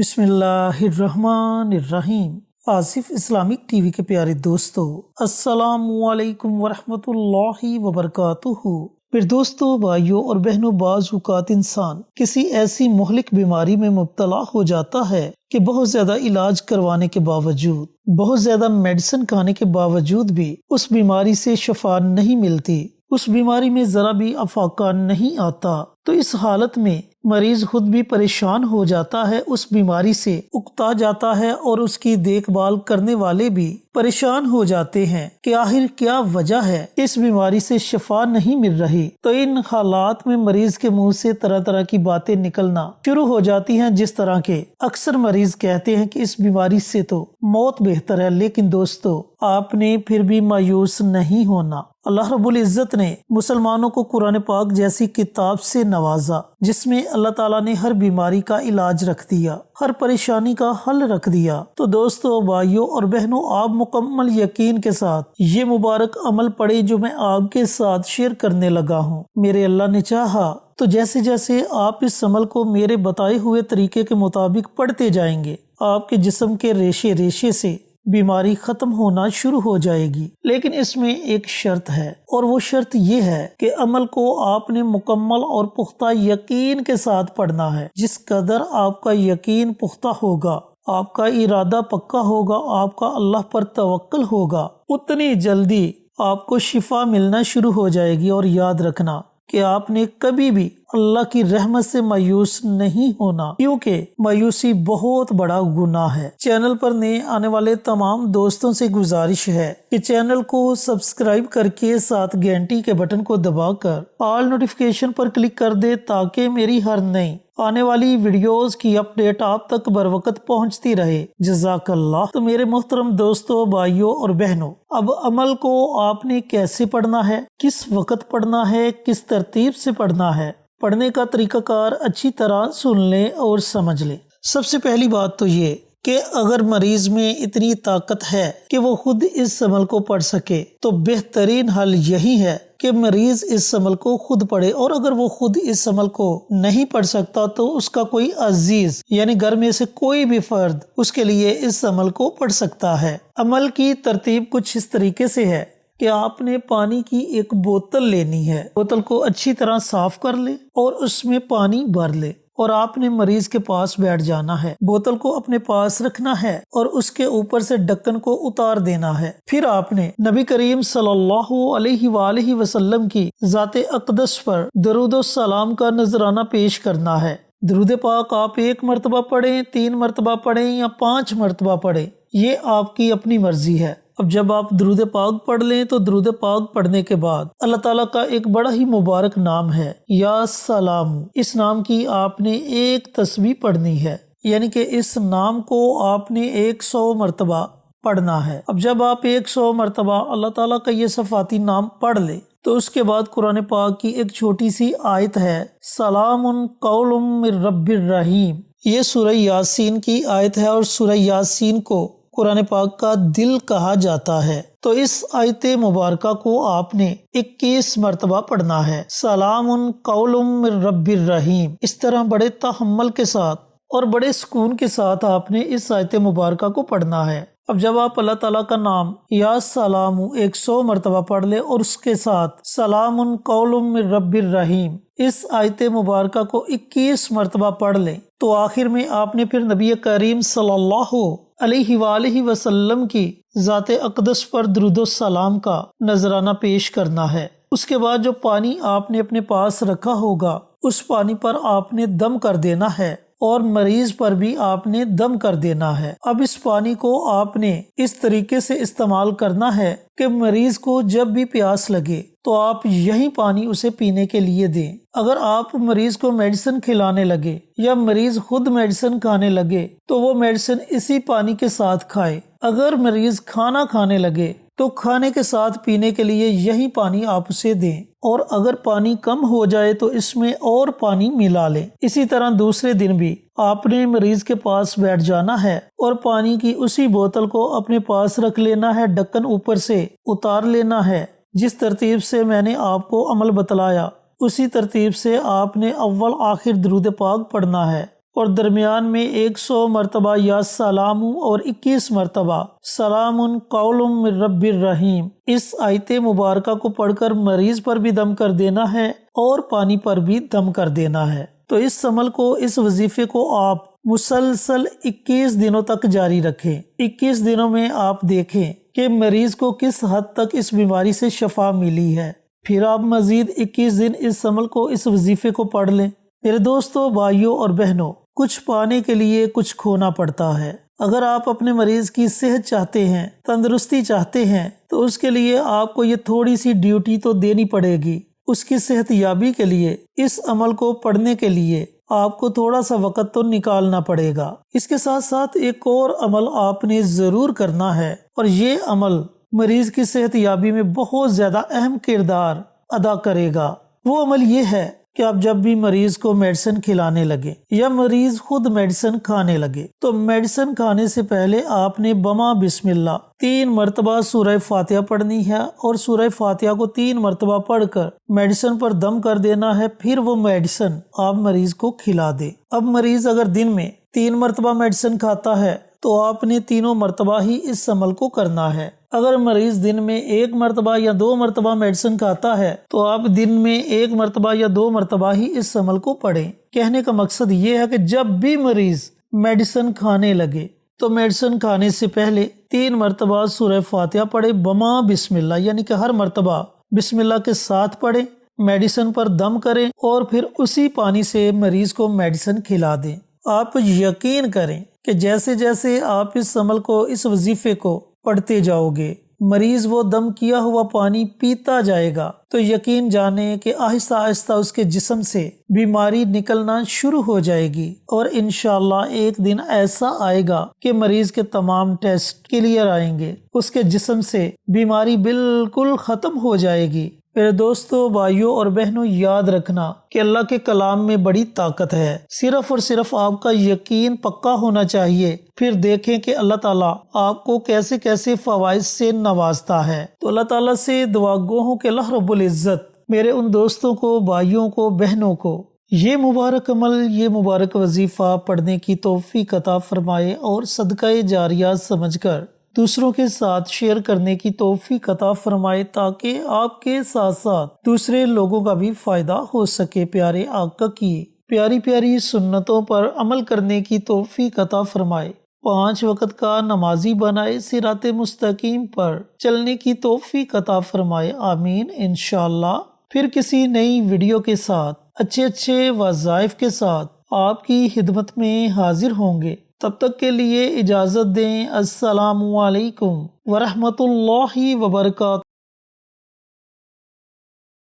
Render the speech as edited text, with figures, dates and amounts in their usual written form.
بسم اللہ الرحمن الرحیم۔ آصف اسلامک ٹی وی کے پیارے دوستو، السلام علیکم ورحمۃ اللہ وبرکاتہ۔ پھر دوستو، بھائیوں اور بہنوں، بعض اوقات انسان کسی ایسی مہلک بیماری میں مبتلا ہو جاتا ہے کہ بہت زیادہ علاج کروانے کے باوجود، بہت زیادہ میڈیسن کھانے کے باوجود بھی اس بیماری سے شفا نہیں ملتی، اس بیماری میں ذرا بھی افاقہ نہیں آتا۔ تو اس حالت میں مریض خود بھی پریشان ہو جاتا ہے، اس بیماری سے اکتا جاتا ہے، اور اس کی دیکھ بھال کرنے والے بھی پریشان ہو جاتے ہیں کہ آخر کیا وجہ ہے کہ اس بیماری سے شفا نہیں مل رہی۔ تو ان حالات میں مریض کے منہ سے طرح طرح کی باتیں نکلنا شروع ہو جاتی ہیں، جس طرح کے اکثر مریض کہتے ہیں کہ اس بیماری سے تو موت بہتر ہے۔ لیکن دوستو، آپ نے پھر بھی مایوس نہیں ہونا۔ اللہ رب العزت نے مسلمانوں کو قرآن پاک جیسی کتاب سے نوازا، جس میں اللہ تعالیٰ نے ہر بیماری کا علاج رکھ دیا، ہر پریشانی کا حل رکھ دیا۔ تو دوستو، بھائیوں اور بہنوں، آپ مکمل یقین کے ساتھ یہ مبارک عمل پڑھیں جو میں آپ کے ساتھ شیئر کرنے لگا ہوں۔ میرے اللہ نے چاہا تو جیسے جیسے آپ اس عمل کو میرے بتائے ہوئے طریقے کے مطابق پڑھتے جائیں گے، آپ کے جسم کے ریشے ریشے سے بیماری ختم ہونا شروع ہو جائے گی۔ لیکن اس میں ایک شرط ہے، اور وہ شرط یہ ہے کہ عمل کو آپ نے مکمل اور پختہ یقین کے ساتھ پڑھنا ہے۔ جس قدر آپ کا یقین پختہ ہوگا، آپ کا ارادہ پکا ہوگا، آپ کا اللہ پر توکل ہوگا، اتنی جلدی آپ کو شفا ملنا شروع ہو جائے گی۔ اور یاد رکھنا کہ آپ نے کبھی بھی اللہ کی رحمت سے مایوس نہیں ہونا، کیونکہ مایوسی بہت بڑا گناہ ہے۔ چینل پر نئے آنے والے تمام دوستوں سے گزارش ہے کہ چینل کو سبسکرائب کر کے ساتھ گھنٹی کے بٹن کو دبا کر آل نوٹیفیکیشن پر کلک کر دے، تاکہ میری ہر نئی آنے والی ویڈیوز کی اپڈیٹ آپ تک بروقت پہنچتی رہے۔ جزاک اللہ۔ تو میرے محترم دوستوں، بھائیوں اور بہنوں، اب عمل کو آپ نے کیسے پڑھنا ہے، کس وقت پڑھنا ہے، کس ترتیب سے پڑھنا ہے، پڑھنے کا طریقہ کار اچھی طرح سن لیں اور سمجھ لیں۔ سب سے پہلی بات تو یہ کہ اگر مریض میں اتنی طاقت ہے کہ وہ خود اس عمل کو پڑھ سکے، تو بہترین حل یہی ہے کہ مریض اس عمل کو خود پڑھے۔ اور اگر وہ خود اس عمل کو نہیں پڑھ سکتا تو اس کا کوئی عزیز، یعنی گھر میں سے کوئی بھی فرد اس کے لیے اس عمل کو پڑھ سکتا ہے۔ عمل کی ترتیب کچھ اس طریقے سے ہے کہ آپ نے پانی کی ایک بوتل لینی ہے، بوتل کو اچھی طرح صاف کر لے اور اس میں پانی بھر لے، اور آپ نے مریض کے پاس بیٹھ جانا ہے، بوتل کو اپنے پاس رکھنا ہے اور اس کے اوپر سے ڈھکن کو اتار دینا ہے۔ پھر آپ نے نبی کریم صلی اللہ علیہ وآلہ وسلم کی ذات اقدس پر درود و سلام کا نذرانہ پیش کرنا ہے۔ درود پاک آپ 1 مرتبہ پڑھیں، 3 مرتبہ پڑھیں یا 5 مرتبہ پڑھیں، یہ آپ کی اپنی مرضی ہے۔ اب جب آپ درود پاک پڑھ لیں تو درود پاک پڑھنے کے بعد اللہ تعالیٰ کا ایک بڑا ہی مبارک نام ہے یا سلام، اس نام کی آپ نے ایک تسبیح پڑھنی ہے، یعنی کہ اس نام کو آپ نے 100 مرتبہ پڑھنا ہے۔ اب جب آپ 100 مرتبہ اللہ تعالیٰ کا یہ صفاتی نام پڑھ لیں تو اس کے بعد قرآن پاک کی ایک چھوٹی سی آیت ہے، سلام قول من رب الرحیم۔ یہ سورہ یاسین کی آیت ہے، اور سورہ یاسین کو قرآن پاک کا دل کہا جاتا ہے۔ تو اس آیت مبارکہ کو آپ نے 21 مرتبہ پڑھنا ہے، سلام قول من رب الرحیم۔ اس طرح بڑے تحمل کے ساتھ اور بڑے سکون کے ساتھ آپ نے اس آیت مبارکہ کو پڑھنا ہے۔ اب جب آپ اللہ تعالیٰ کا نام یا سلام 100 مرتبہ پڑھ لے اور اس کے ساتھ سلام قول من رب الرحیم اس آیت مبارکہ کو 21 مرتبہ پڑھ لیں، تو آخر میں آپ نے پھر نبی کریم صلی اللہ علیہ وآلہ وسلم کی ذات اقدس پر درود و سلام کا نذرانہ پیش کرنا ہے۔ اس کے بعد جو پانی آپ نے اپنے پاس رکھا ہوگا، اس پانی پر آپ نے دم کر دینا ہے، اور مریض پر بھی آپ نے دم کر دینا ہے۔ اب اس پانی کو آپ نے اس طریقے سے استعمال کرنا ہے کہ مریض کو جب بھی پیاس لگے تو آپ یہی پانی اسے پینے کے لیے دیں۔ اگر آپ مریض کو میڈیسن کھلانے لگے یا مریض خود میڈیسن کھانے لگے تو وہ میڈیسن اسی پانی کے ساتھ کھائے۔ اگر مریض کھانا کھانے لگے تو کھانے کے ساتھ پینے کے لیے یہی پانی آپ اسے دیں، اور اگر پانی کم ہو جائے تو اس میں اور پانی ملا لیں۔ اسی طرح دوسرے دن بھی آپ نے مریض کے پاس بیٹھ جانا ہے اور پانی کی اسی بوتل کو اپنے پاس رکھ لینا ہے، ڈھکن اوپر سے اتار لینا ہے۔ جس ترتیب سے میں نے آپ کو عمل بتلایا، اسی ترتیب سے آپ نے اول آخر درود پاک پڑھنا ہے۔ اور درمیان میں 100 مرتبہ یا سلام اور 21 مرتبہ سلام قول من رب الرحیم اس آیت مبارکہ کو پڑھ کر مریض پر بھی دم کر دینا ہے اور پانی پر بھی دم کر دینا ہے۔ تو اس عمل کو، اس وظیفے کو آپ مسلسل 21 دنوں تک جاری رکھیں۔ 21 دنوں میں آپ دیکھیں کہ مریض کو کس حد تک اس بیماری سے شفا ملی ہے، پھر آپ مزید 21 دن اس عمل کو، اس وظیفے کو پڑھ لیں۔ میرے دوستو، بھائیوں اور بہنوں، کچھ پانے کے لیے کچھ کھونا پڑتا ہے۔ اگر آپ اپنے مریض کی صحت چاہتے ہیں، تندرستی چاہتے ہیں، تو اس کے لیے آپ کو یہ تھوڑی سی ڈیوٹی تو دینی پڑے گی۔ اس کی صحت یابی کے لیے، اس عمل کو پڑھنے کے لیے آپ کو تھوڑا سا وقت تو نکالنا پڑے گا۔ اس کے ساتھ ساتھ ایک اور عمل آپ نے ضرور کرنا ہے، اور یہ عمل مریض کی صحت یابی میں بہت زیادہ اہم کردار ادا کرے گا۔ وہ عمل یہ ہے کہ آپ جب بھی مریض کو میڈیسن کھلانے لگے یا مریض خود میڈیسن کھانے لگے، تو میڈیسن کھانے سے پہلے آپ نے بما بسم اللہ 3 مرتبہ سورہ فاتحہ پڑھنی ہے، اور سورہ فاتحہ کو 3 مرتبہ پڑھ کر میڈیسن پر دم کر دینا ہے، پھر وہ میڈیسن آپ مریض کو کھلا دے۔ اب مریض اگر دن میں 3 مرتبہ میڈیسن کھاتا ہے تو آپ نے تینوں مرتبہ ہی اس عمل کو کرنا ہے۔ اگر مریض دن میں 1 مرتبہ یا 2 مرتبہ میڈیسن کھاتا ہے تو آپ دن میں 1 مرتبہ یا 2 مرتبہ ہی اس عمل کو پڑھیں۔ کہنے کا مقصد یہ ہے کہ جب بھی مریض میڈیسن کھانے لگے تو میڈیسن کھانے سے پہلے 3 مرتبہ سورہ فاتحہ پڑھے بما بسم اللہ، یعنی کہ ہر مرتبہ بسم اللہ کے ساتھ پڑھیں، میڈیسن پر دم کریں اور پھر اسی پانی سے مریض کو میڈیسن کھلا دیں۔ آپ یقین کریں کہ جیسے جیسے آپ اس عمل کو، اس وظیفے کو پڑھتے جاؤ گے، مریض وہ دم کیا ہوا پانی پیتا جائے گا، تو یقین جانیں کہ آہستہ آہستہ اس کے جسم سے بیماری نکلنا شروع ہو جائے گی، اور انشاءاللہ ایک دن ایسا آئے گا کہ مریض کے تمام ٹیسٹ کلیئر آئیں گے، اس کے جسم سے بیماری بالکل ختم ہو جائے گی۔ میرے دوستو، بھائیوں اور بہنوں، یاد رکھنا کہ اللہ کے کلام میں بڑی طاقت ہے، صرف اور صرف آپ کا یقین پکا ہونا چاہیے۔ پھر دیکھیں کہ اللہ تعالیٰ آپ کو کیسے کیسے فوائد سے نوازتا ہے۔ تو اللہ تعالیٰ سے دعا گو ہوں کہ اللہ رب العزت میرے ان دوستوں کو، بھائیوں کو، بہنوں کو یہ مبارک عمل، یہ مبارک وظیفہ پڑھنے کی توفیق عطا فرمائے، اور صدقہ جاریہ سمجھ کر دوسروں کے ساتھ شیئر کرنے کی توفیق عطا فرمائے، تاکہ آپ کے ساتھ ساتھ دوسرے لوگوں کا بھی فائدہ ہو سکے۔ پیارے آقا کی پیاری پیاری سنتوں پر عمل کرنے کی توفیق عطا فرمائے، 5 وقت کا نمازی بنائے، صراط مستقیم پر چلنے کی توفیق عطا فرمائے، آمین انشاءاللہ۔ پھر کسی نئی ویڈیو کے ساتھ، اچھے اچھے وظائف کے ساتھ آپ کی خدمت میں حاضر ہوں گے۔ تب تک کے لیے اجازت دیں۔ السلام علیکم ورحمۃ اللہ وبرکاتہ۔